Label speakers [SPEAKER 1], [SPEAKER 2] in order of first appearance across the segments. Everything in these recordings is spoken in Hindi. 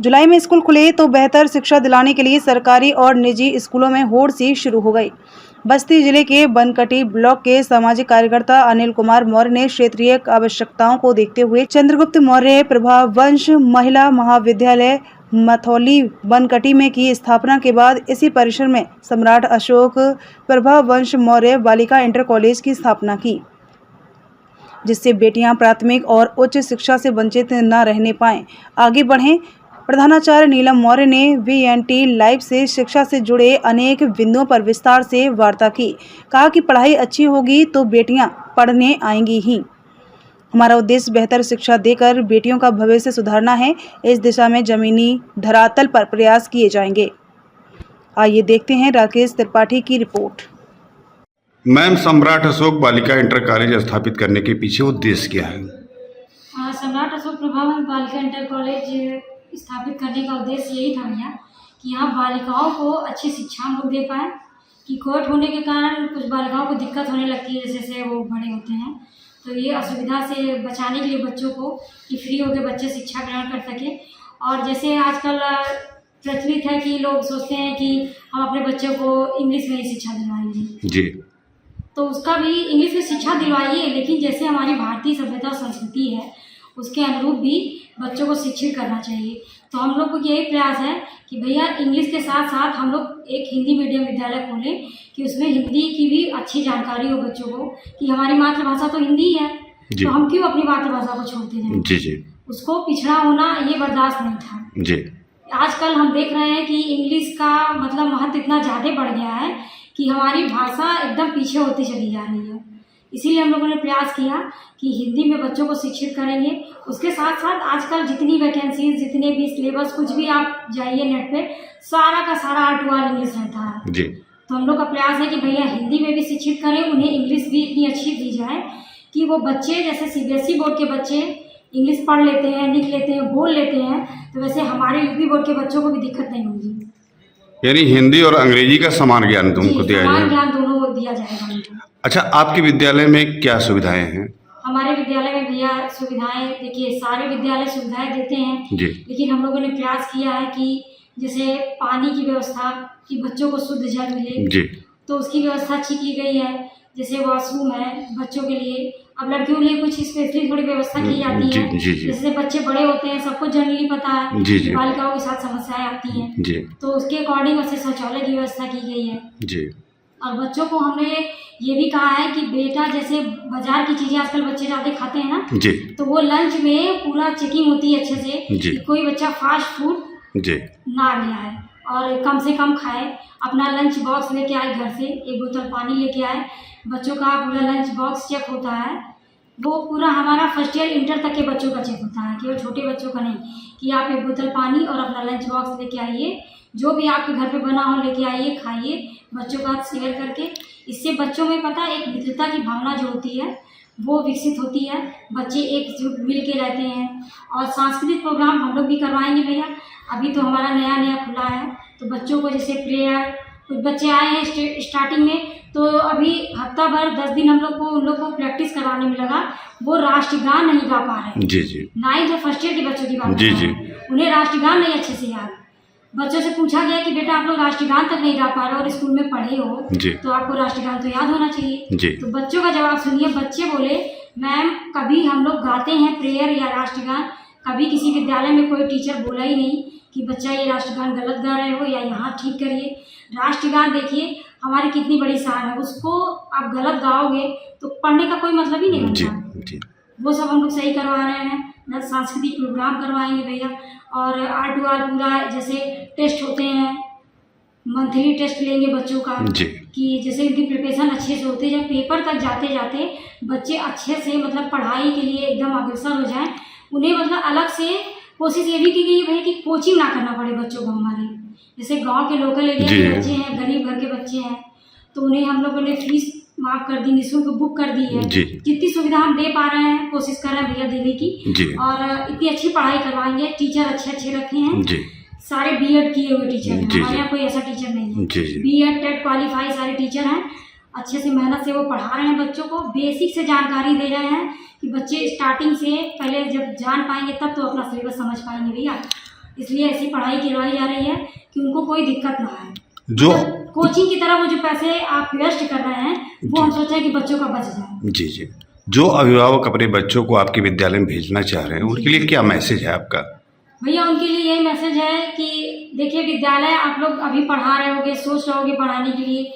[SPEAKER 1] जुलाई में स्कूल खुले तो बेहतर शिक्षा दिलाने के लिए सरकारी और निजी स्कूलों में होड़ सी शुरू हो गई। बस्ती जिले के बनकटी ब्लॉक के सामाजिक कार्यकर्ता अनिल कुमार मौर्य ने क्षेत्रीय आवश्यकताओं को देखते हुए चंद्रगुप्त मौर्य प्रभावंश महिला महाविद्यालय मथौली बनकटी में की स्थापना के बाद इसी परिसर में सम्राट अशोक प्रभावंश मौर्य बालिका इंटर कॉलेज की स्थापना की, जिससे बेटियां प्राथमिक और उच्च शिक्षा से वंचित न रहने पाएं, आगे बढ़ें। प्रधानाचार्य नीलम मौर्य ने VNT लाइव से शिक्षा से जुड़े अनेक बिंदुओं पर विस्तार से वार्ता की। कहा कि पढ़ाई अच्छी होगी तो बेटियां पढ़ने आएंगी ही। हमारा उद्देश्य बेहतर शिक्षा देकर बेटियों का भविष्य सुधारना है। इस दिशा में जमीनी धरातल पर प्रयास किए जाएंगे। आइए देखते हैं राकेश त्रिपाठी की रिपोर्ट।
[SPEAKER 2] मैम, सम्राट अशोक बालिका इंटर कॉलेज स्थापित करने के पीछे उद्देश्य क्या है?
[SPEAKER 3] सम्राट अशोक प्रभावंश बालिका इंटर कॉलेज स्थापित करने का उद्देश्य यही था भैया कि यहाँ बालिकाओं को अच्छी शिक्षा हम लोग दे पाएँ। कि कोर्ट होने के कारण कुछ बालिकाओं को दिक्कत होने लगती है, जैसे वो बड़े होते हैं, तो ये असुविधा से बचाने के लिए बच्चों को कि फ्री होकर बच्चे शिक्षा ग्रहण कर सकें। और जैसे आजकल प्रचलित है कि लोग सोचते हैं कि हम अपने बच्चों को इंग्लिश में ही शिक्षा दिलवाएंगे
[SPEAKER 2] जी,
[SPEAKER 3] तो उसका भी इंग्लिश में शिक्षा दिलवाइए, लेकिन जैसे हमारी भारतीय सभ्यता और संस्कृति है उसके अनुरूप भी बच्चों को शिक्षित करना चाहिए। तो हम लोग को यही प्रयास है कि भैया इंग्लिश के साथ साथ हम लोग एक हिंदी मीडियम विद्यालय खोलें कि उसमें हिंदी की भी अच्छी जानकारी हो बच्चों को, कि हमारी मातृभाषा तो हिंदी है, तो हम क्यों अपनी मातृभाषा को छोड़ते हैं।
[SPEAKER 2] जी जी,
[SPEAKER 3] उसको पिछड़ा होना ये बर्दाश्त नहीं था
[SPEAKER 2] जी।
[SPEAKER 3] आजकल हम देख रहे हैं कि इंग्लिश का मतलब महत्व इतना ज़्यादा बढ़ गया है कि हमारी भाषा एकदम पीछे होती चली जा रही है। इसीलिए हम लोगों ने प्रयास किया कि हिंदी में बच्चों को शिक्षित करेंगे। उसके साथ साथ आजकल जितनी वैकेंसीज, जितने भी सिलेबस, कुछ भी आप जाइए नेट पे, सारा का सारा R2R इंग्लिश रहता है
[SPEAKER 2] जी।
[SPEAKER 3] तो हम लोग का प्रयास है कि भैया हिंदी में भी शिक्षित करें, उन्हें इंग्लिश भी इतनी अच्छी दी जाए कि वो बच्चे, जैसे CBSE बोर्ड के बच्चे इंग्लिश पढ़ लेते हैं, लिख लेते हैं, बोल लेते हैं, तो वैसे हमारे UP बोर्ड के बच्चों को भी दिक्कत नहीं होगी।
[SPEAKER 2] यानी हिंदी और अंग्रेजी का समान ज्ञान तुमको दिया जाएगा?
[SPEAKER 3] समान ज्ञान दोनों दिया जाएगा।
[SPEAKER 2] अच्छा, आपके विद्यालय में क्या सुविधाएं हैं?
[SPEAKER 3] हमारे विद्यालय में भैया सुविधाएं, देखिए सारे विद्यालय सुविधाएं देते हैं
[SPEAKER 2] जी।
[SPEAKER 3] लेकिन हम लोगों ने प्रयास किया है कि जैसे पानी की व्यवस्था, कि बच्चों को शुद्ध जल मिले
[SPEAKER 2] जी।
[SPEAKER 3] तो उसकी व्यवस्था अच्छी की गई है। जैसे वॉशरूम है बच्चों के लिए, अब लड़कियों के लिए कुछ स्पेशली थोड़ी व्यवस्था की जाती है।
[SPEAKER 2] जी, जी।
[SPEAKER 3] जैसे बच्चे बड़े होते हैं, सबको जनरली पता है
[SPEAKER 2] जी, जी।
[SPEAKER 3] बालिकाओं के साथ समस्याएं आती हैं,
[SPEAKER 2] जी
[SPEAKER 3] तो उसके अकॉर्डिंग वैसे शौचालय की व्यवस्था की गई है।
[SPEAKER 2] जी।
[SPEAKER 3] और बच्चों को हमने ये भी कहा है कि बेटा, जैसे बाजार की चीज़ें आजकल बच्चे ज़्यादा खाते हैं ना,
[SPEAKER 2] जी।
[SPEAKER 3] तो वो लंच में पूरा चेकिंग होती है अच्छे से
[SPEAKER 2] जी।
[SPEAKER 3] कि कोई बच्चा फास्ट फूड
[SPEAKER 2] जी
[SPEAKER 3] ना ले आए और कम से कम खाए। अपना लंच बॉक्स लेके आए, घर से 1 बोतल पानी लेके आए। बच्चों का पूरा लंच बॉक्स चेक होता है, वो पूरा हमारा फर्स्ट ईयर इंटर तक के बच्चों का चेक होता है, केवल छोटे बच्चों का नहीं, कि आप 1 बोतल पानी और अपना लंच बॉक्स लेके आइए, जो भी आपके घर पे बना हो लेके आइए, खाइए बच्चों का शेयर करके। इससे बच्चों में पता एक मित्रता की भावना जो होती है वो विकसित होती है, बच्चे एकजुट मिल के रहते हैं। और सांस्कृतिक प्रोग्राम हम लोग भी करवाएंगे भैया। अभी तो हमारा नया नया खुला है, तो बच्चों को जैसे प्रेयर, कुछ बच्चे आए हैं स्टार्टिंग में, तो अभी हफ्ता भर 10 दिन हम लोग को उन लोग को प्रैक्टिस करवाने में लगा। वो राष्ट्रगान नहीं गा पा रहे।
[SPEAKER 2] जी जी।
[SPEAKER 3] 9th और फर्स्ट ईयर के बच्चों की बात
[SPEAKER 2] जी जी।
[SPEAKER 3] उन्हें राष्ट्रगान नहीं अच्छे से याद। बच्चों से पूछा गया कि बेटा आप लोग राष्ट्रगान तक नहीं गा पा रहे हो और स्कूल में पढ़े हो, तो आपको राष्ट्रगान तो याद होना चाहिए।
[SPEAKER 2] जी।
[SPEAKER 3] तो बच्चों का जवाब सुनिए। बच्चे बोले, मैम कभी हम लोग गाते हैं प्रेयर या राष्ट्रगान, कभी किसी विद्यालय में कोई टीचर बोला ही नहीं कि बच्चा ये राष्ट्रगान गलत गा रहे हो या यहाँ ठीक करिए। राष्ट्रगान देखिए हमारी कितनी बड़ी शान है, उसको आप गलत गाओगे तो पढ़ने का कोई मतलब ही नहीं बनता। वो सब हम लोग सही करवा रहे हैं। सांस्कृतिक प्रोग्राम करवाएंगे भैया। और R2R पूरा, जैसे टेस्ट होते हैं, मंथली टेस्ट लेंगे बच्चों का, कि जैसे उनकी प्रिपरेशन अच्छे से होते जाए, पेपर तक जाते जाते बच्चे अच्छे से मतलब पढ़ाई के लिए एकदम अग्रसर हो जाएं। उन्हें मतलब अलग से कोशिश ये भी की गई है कि कोचिंग ना करना पड़े बच्चों को। हमारे जैसे गांव के लोकल एरिया के बच्चे हैं, गरीब घर के बच्चे हैं, तो उन्हें हम लोगों ने फीस माफ़ कर दी, निःशुल्क बुक कर दी है। जितनी सुविधा हम दे पा रहे हैं कोशिश कर रहे हैं भैया देने की। और इतनी अच्छी पढ़ाई करवाएंगे, टीचर अच्छे अच्छे रखे हैं, सारे B.Ed किए हुए टीचर हैं। हमारे यहाँ कोई ऐसा टीचर नहीं है। B.Ed टेट क्वालिफाई सारे टीचर हैं, अच्छे से मेहनत से वो पढ़ा रहे हैं बच्चों को, बेसिक से जानकारी दे रहे हैं कि बच्चे स्टार्टिंग से पहले जब जान पाएंगे तब तो अपना सिलेबस समझ पाएंगे भैया। इसलिए ऐसी पढ़ाई करवाई जा रही है कि उनको कोई दिक्कत ना आए।
[SPEAKER 2] जो
[SPEAKER 3] कोचिंग की तरह वो जो पैसे आप वेस्ट कर रहे हैं वो हम सोचे कि बच्चों का बच जाए।
[SPEAKER 2] जी जी, जो अभिभावक अपने बच्चों को आपके विद्यालय में भेजना चाह रहे हैं उनके लिए क्या मैसेज है आपका?
[SPEAKER 3] भैया उनके लिए यही मैसेज है कि देखिए विद्यालय आप लोग अभी पढ़ा रहे होगे, सोच रहे होगे पढ़ाने के लिए।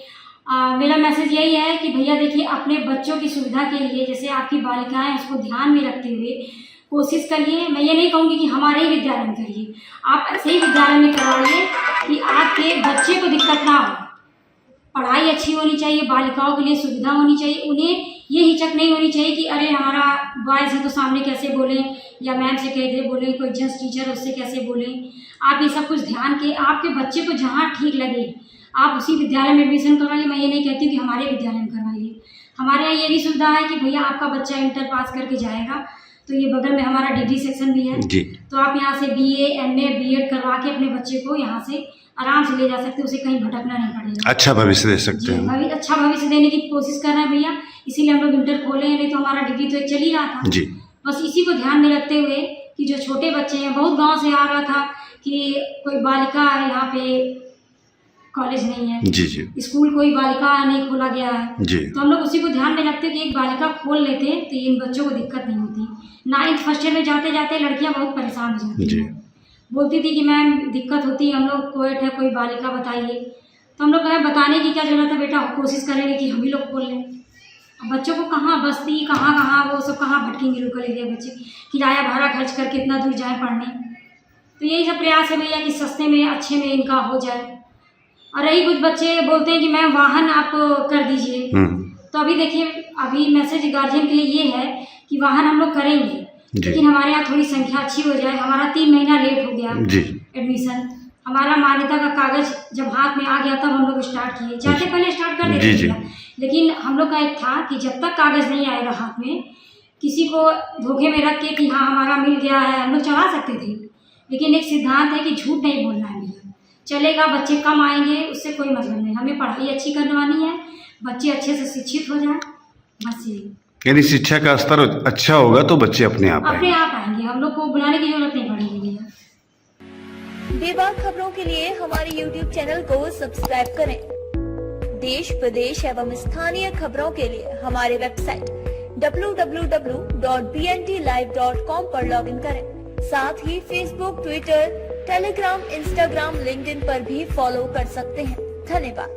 [SPEAKER 3] मेरा मैसेज यही है कि भैया देखिए अपने बच्चों की सुविधा के लिए जैसे आपकी बालिकाएं उसको ध्यान में रखते हुए कोशिश करिए। मैं ये नहीं कहूँगी कि हमारे ही विद्यालय में करिए, आप ऐसे ही विद्यालय में करवाइए कि आपके बच्चे को दिक्कत ना हो। पढ़ाई अच्छी होनी चाहिए, बालिकाओं के लिए सुविधा होनी चाहिए, उन्हें ये हिचक नहीं होनी चाहिए कि अरे हमारा बॉयज़ है तो सामने कैसे बोलें या मैम से कैसे बोलें, कोई जेंट्स टीचर है उससे कैसे बोलें। आप ये सब कुछ ध्यान के आपके बच्चे को जहाँ ठीक लगे आप उसी विद्यालय में एडमिशन करवाइए। मैं ये नहीं कहती हूँ कि हमारे विद्यालय में करवाइए। हमारे यहाँ ये भी सुविधा है कि भैया आपका बच्चा इंटर पास करके जाएगा तो ये बगल में हमारा डिग्री सेक्शन भी है
[SPEAKER 2] जी,
[SPEAKER 3] तो आप यहाँ से BA MA BEd करवा के अपने बच्चे को यहाँ से आराम से ले जा सकते हैं, उसे कहीं भटकना नहीं पड़ेगा।
[SPEAKER 2] अच्छा भविष्य दे सकते हैं।
[SPEAKER 3] अच्छा भविष्य देने की कोशिश कर रहे हैं भैया, इसीलिए हम लोग इंटर खोले हैं, नहीं तो हमारा डिग्री तो एक चल ही रहा था।
[SPEAKER 2] जी,
[SPEAKER 3] बस इसी को ध्यान में रखते हुए कि जो छोटे बच्चे हैं, बहुत गांव से आ रहा था कि कोई बालिका है यहाँ पे कॉलेज नहीं है,
[SPEAKER 2] जी जी
[SPEAKER 3] स्कूल कोई बालिका नहीं खोला गया है,
[SPEAKER 2] जी,
[SPEAKER 3] तो हम लोग उसी को ध्यान में रखते कि एक बालिका खोल लेते तो इन बच्चों को दिक्कत नहीं होती। 9th फर्स्ट ईयर में जाते जाते लड़कियां बहुत परेशान हो जाती
[SPEAKER 2] जी,
[SPEAKER 3] हैं, बोलती थी कि मैम दिक्कत होती है, हम लोग कोएट है कोई बालिका बताइए। तो हम लोग कहें बताने की क्या जरूरत है बेटा, कोशिश करेंगे कि हम ही लोग खोल लें। अब बच्चों को कहाँ बस्ती कहाँ वो सब कहाँ भटकेंगे लोकल एरिया बच्चे, किराया भाड़ा खर्च करके इतना दूर जाए पढ़ने। तो यही सब प्रयास है भैया कि सस्ते में अच्छे में इनका हो जाए। और रही कुछ बच्चे बोलते हैं कि मैम वाहन आप कर दीजिए, तो अभी देखिए अभी मैसेज गार्जियन के लिए ये है कि वाहन हम लोग करेंगे लेकिन हमारे यहाँ थोड़ी संख्या अच्छी हो जाए। हमारा 3 महीना लेट हो गया एडमिशन, हमारा मान्यता का कागज जब हाथ में आ गया तब हम लोग स्टार्ट किए, चाहते पहले स्टार्ट कर देते थे लेकिन हम लोग का एक था कि जब तक कागज नहीं आएगा हाथ में, किसी को धोखे में रख के कि हाँ हमारा मिल गया है, हम लोग चला सकते थे। लेकिन एक सिद्धांत है कि झूठ नहीं बोलना है भैया, चलेगा बच्चे कम आएंगे उससे कोई मतलब नहीं, हमें पढ़ाई अच्छी करवानी है, बच्चे अच्छे से शिक्षित हो जाए, बस यही।
[SPEAKER 2] यानी शिक्षा का स्तर अच्छा होगा तो बच्चे अपने आप
[SPEAKER 3] आएंगे, हम लोग को बुलाने की जरूरत नहीं पड़ेगी भैया।
[SPEAKER 4] बेबाक खबरों के लिए हमारे YouTube चैनल को सब्सक्राइब करें। देश प्रदेश एवं स्थानीय खबरों के लिए हमारे वेबसाइट www.bntlive.com पर लॉगिन करें। साथ ही Facebook, Twitter, Telegram, Instagram, LinkedIn पर भी फॉलो कर सकते हैं। धन्यवाद।